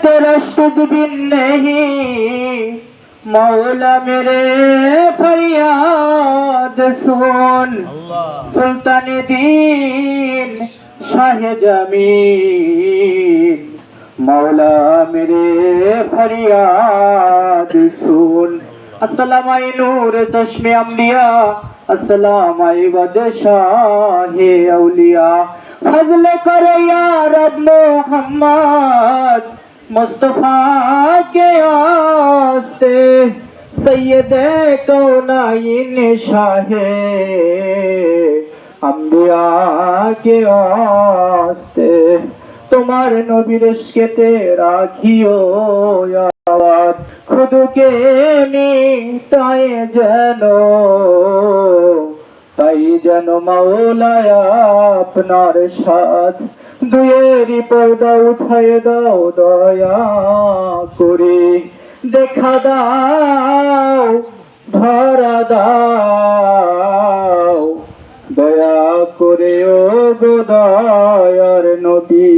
तेरा शुद्ध बिन नहीं मौला मेरे फरियाद सुन सुल्तान दीन शाह जमीन मौला मेरे फरियाद सुन अस्सलाम नूर चश्मे अम्बिया अस्सलाम बदशाहे औलिया फजल कर या रब मोहम्मद मुस्तफा के आस्ते सैयद कौनाइन शाहे अम्बिया के आस्ते तुम्हार नबीर इश्क़े राखियो याद खुद के मिटाए जनो ताई जन मौलाया अपनार साथ दुएरी पर्दा उठाए दाओ दया करे देखा दाओ धरा दाओ दया करे ओ गो दयार नबी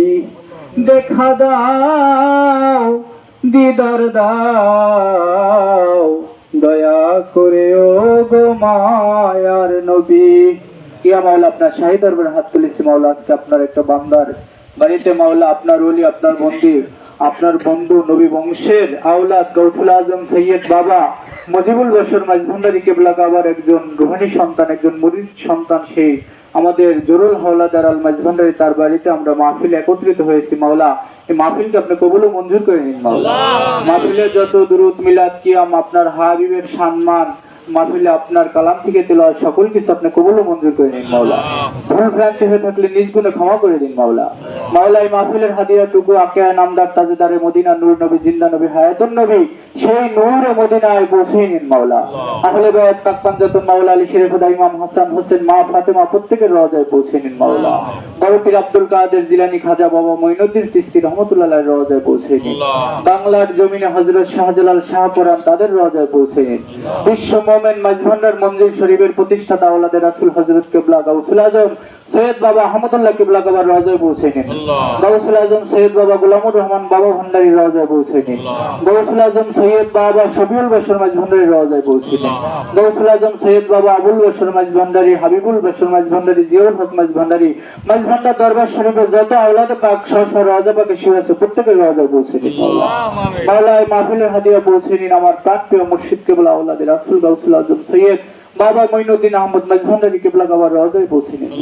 देखा दाओ দিদার দাও দয়া করে ও গো মায়ার নবী ইয়া মাওলা আপনার শাহী দরবারে হাত তুলেছি মাওলা আজকে আপনার একটা বান্দার বাড়িতে মাওলা আপনার ওলি আপনার মন্দির আপনার বন্ধু নবী বংশের আওলাদ গৌসুল আজম সৈয়দ বাবা মুজিবুল বশর মাঝভান্ডারী কেবলা কাবার একজন রুহানি সন্তান একজন মুরিদ সন্তান সেই আমাদের জরুল হাওলাদার আল মাঝভান্ডারী তার বাড়িতে আমরা মাহফিলে একত্রিত হয়েছি মাওলা এই মাহফিলকে আপনি কবুল ও মঞ্জুর করে নিন মাওলা মাহফিলে যত দুরূদ মিলাদ কিয়াম আপনার হাবিবের সম্মান মাহফিলে আপনার কালাম থেকে তেলাওয়াত সকল কিছু আপনি কবুল ও মঞ্জুর করে নিন মাওলা ভুল ভ্রান্তি হয়ে থাকলে নিজ গুণে ক্ষমা করে দিন মাওলা মাওলা এই মাহফিলের হাদিয়াটুকু আকিয়া নামদার তাজেদারে মদিনা নূর নবী জিন্দা নবী হায়াতুন নবী সেই নূরে মদিনায় পৌঁছে নিন মাওলা আহলে বাইত পাক পাঞ্জাতন মাওলা আলী শরীফ ইমাম হাসান হোসেন মা ফাতেমা প্রত্যেকের রওজায় পৌঁছে নিন মাওলা বড় পীর আব্দুল কাদের জিলানী খাজা বাবা মঈনুদ্দিন চিশতি রহমাতুল্লাহ আলাইহির রওজায় পৌঁছে নিন বাংলার জমিনে হযরত শাহজালাল শাহপুরান তাদের রওজায় পৌঁছে নিন বিশ্ব মুমিন মাঝভান্ডার মঞ্জিল শরীফের প্রতিষ্ঠাতা আওলাদে রাসূল হযরত কিবলা গাউসুল আজম সৈয়দ বাবা আহমদুল্লাহ কিবলা কাবার রওজায় পৌঁছে নিন গাউসুল আজম সৈয়দ বাবা গোলামুর রহমান বাবা ভান্ডারীর রওজায় পৌঁছে নিন গাউসুল আজম সৈয়দ বাবা শফিউল বশর মাঝভান্ডারীর রওজায় পৌঁছে নিন গাউসুল আজম সৈয়দ বাবা আবুল বশর মাঝভান্ডারী হাবিবুল বশর মাঝভান্ডারী জিয়াউল হক মাঝভান্ডারী মাঝভান্ডার দরবার শরীফের যত আওলাদে পাক শত রওজা পাকে শুয়ে আছে প্রত্যেকের রওজায় পৌঁছে নিন মাওলা এই মাহফিলের হাদিয়া পৌঁছে নিন আমার প্রাণপ্রিয় মুর্শিদ কিবলা আওলাদে রাসূল গাউসুল আজম সৈয়দ বাবা মঈনুদ্দিন আহমদ মাঝভান্ডারী কিবলা কাবার রওজায় পৌঁছে নিন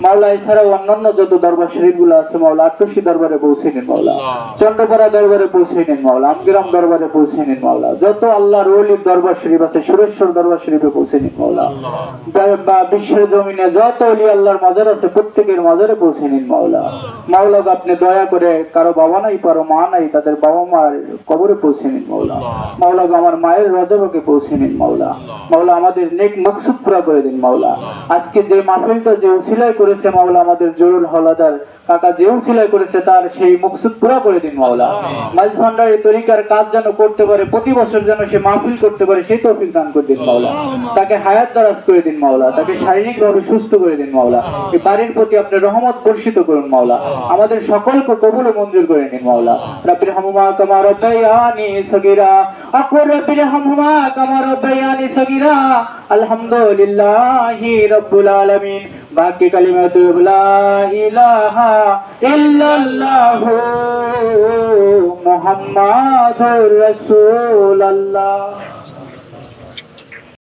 মাওলা এছাড়াও অন্যান্য যত দরবার শরীফগুলো আছে মাওলা আটশি দরবারে পৌঁছে নিন মাওলা চন্দ্রপাড়া দরবারে পৌঁছে নিন মাওলা আমগিরাম দরবারে পৌঁছে নিন মাওলা যত আল্লাহর ওলির দরবার শরীফ আছে সুরেশ্বর দরবার শরীফে পৌঁছে নিন মাওলা বিশ্বের জমিনে যত ওলি আল্লাহর মাজার আছে প্রত্যেকের মাজারে পৌঁছে নিন মাওলা মাওলা আপনি দয়া করে কারো বাবা নাই কারো মা নাই তাদের বাবা মার কবরে পৌঁছে নিন মাওলা মাওলা আমার মায়ের রজবকে পৌঁছে নিন মাওলা মাওলা আমাদের নেক মকসুদ পুরা করে দিন মাওলা আজকে যে মাহফিলটা যে উসিলায় করেছে মাওলা আমাদের জরুল হাওলাদার কাকা যে উসিলায় করেছে তার সেই মকসুদ পুরা করে দিন মাওলা মাঝভান্ডারী তরিকার কাজ যেন করতে পারে প্রতি বছর যেন সে মাহফিল করতে পারে সেই তৌফিক দান করে দিন মাওলা তাকে হায়াত দারাজ করে দিন মাওলা তাকে শারীরিকভাবে সুস্থ করে দিন মাওলা এই বাড়ির প্রতি আপনি রহমত বর্ষিত করুন মাওলা আমাদের সকলকে কবুল ও মঞ্জুর করে নিন মাওলা রাব্বির হামহুমা কামা রাব্বায়ানি সগীরা আকুর রাব্বির হামহুমা কামা রাব্বায়ানি সগীরা আলহামদুলিল্লাহি রাব্বুল আলামিন বাকি কালিমাতু লা ইলাহা ইল্লাল্লাহু মুহাম্মাদুর রাসূলুল্লাহ।